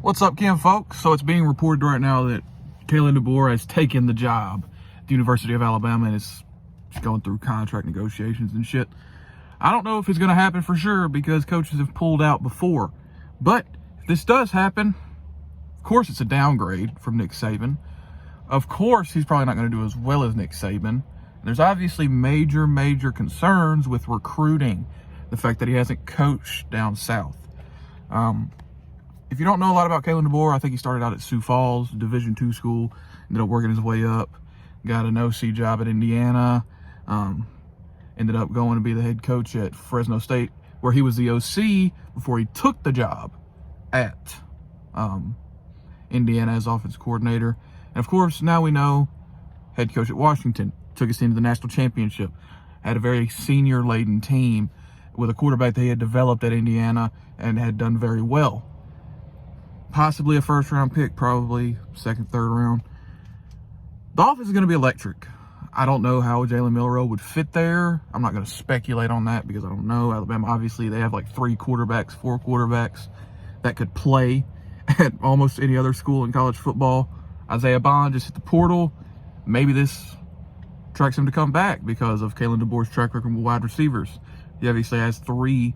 What's up, Kim, folks? So it's being reported right now that Kalen DeBoer has taken the job at the University of Alabama and is going through contract negotiations and shit. I don't know if it's going to happen for sure because coaches have pulled out before. But if this does happen, of course it's a downgrade from Nick Saban. Of course he's probably not going to do as well as Nick Saban. There's obviously major concerns with recruiting. The fact that he hasn't coached down south. If you don't know a lot about Kalen DeBoer, I think he started out at Sioux Falls, Division II school, ended up working his way up, got an OC job at Indiana, ended up going to be the head coach at Fresno State, where he was the OC before he took the job at Indiana as offense coordinator. And of course, now we know head coach at Washington, took his team to the national championship, had a very senior-laden team with a quarterback that he had developed at Indiana and had done very well. Possibly a first-round pick, probably second, third round. The offense is going to be electric. I don't know how Jalen Milroe would fit there. I'm not going to speculate on that because I don't know. Alabama, obviously, they have like 4 quarterbacks that could play at almost any other school in college football. Isaiah Bond just hit the portal. Maybe this attracts him to come back because of Kalen DeBoer's track record with wide receivers. He obviously has 3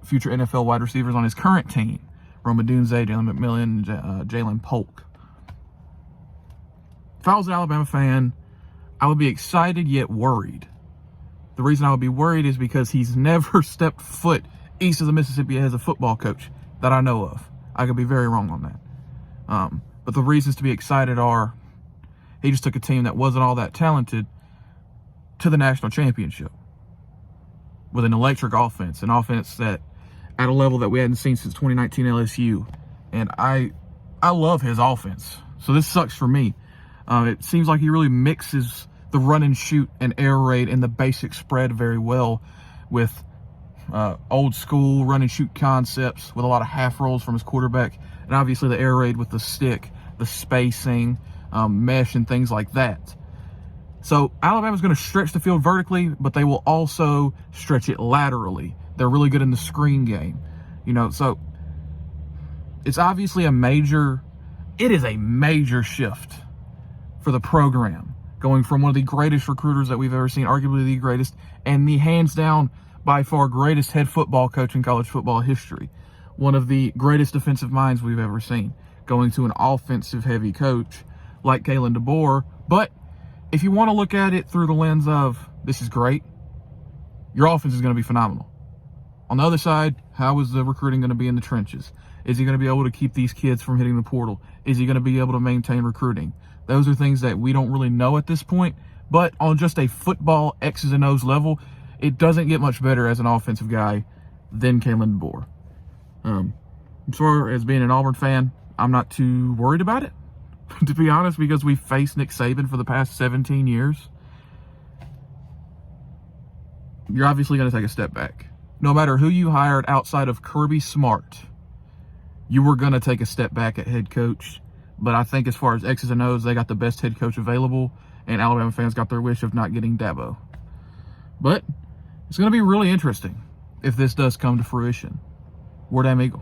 future NFL wide receivers on his current team. Rome Odunze, Jalen McMillan, Jalen Polk. If I was an Alabama fan, I would be excited yet worried. The reason I would be worried is because he's never stepped foot east of the Mississippi as a football coach that I know of. I could be very wrong on that. But the reasons to be excited are he just took a team that wasn't all that talented to the national championship with an electric offense, an offense that at a level that we hadn't seen since 2019 LSU. And I love his offense. So this sucks for me. It seems like he really mixes the run and shoot and air raid and the basic spread very well with old school run and shoot concepts with a lot of half rolls from his quarterback. And obviously the air raid with the stick, the spacing, mesh and things like that. So Alabama's going to stretch the field vertically, but they will also stretch it laterally. They're really good in the screen game, so it's obviously a major shift for the program, going from one of the greatest recruiters that we've ever seen, arguably the greatest, and the hands down by far greatest head football coach in college football history, one of the greatest defensive minds we've ever seen, going to an offensive heavy coach like Kalen DeBoer. But if you want to look at it through the lens of this is great, your offense is going to be phenomenal. On the other side, how is the recruiting going to be in the trenches? Is he going to be able to keep these kids from hitting the portal? Is he going to be able to maintain recruiting? Those are things that we don't really know at this point. But on just a football X's and O's level, it doesn't get much better as an offensive guy than Kalen DeBoer. As far as being an Auburn fan, I'm not too worried about it, to be honest, because we've faced Nick Saban for the past 17 years. You're obviously going to take a step back. No matter who you hired outside of Kirby Smart, you were going to take a step back at head coach. But I think as far as X's and O's, they got the best head coach available, and Alabama fans got their wish of not getting Dabo. But it's going to be really interesting if this does come to fruition. War Damn Eagle.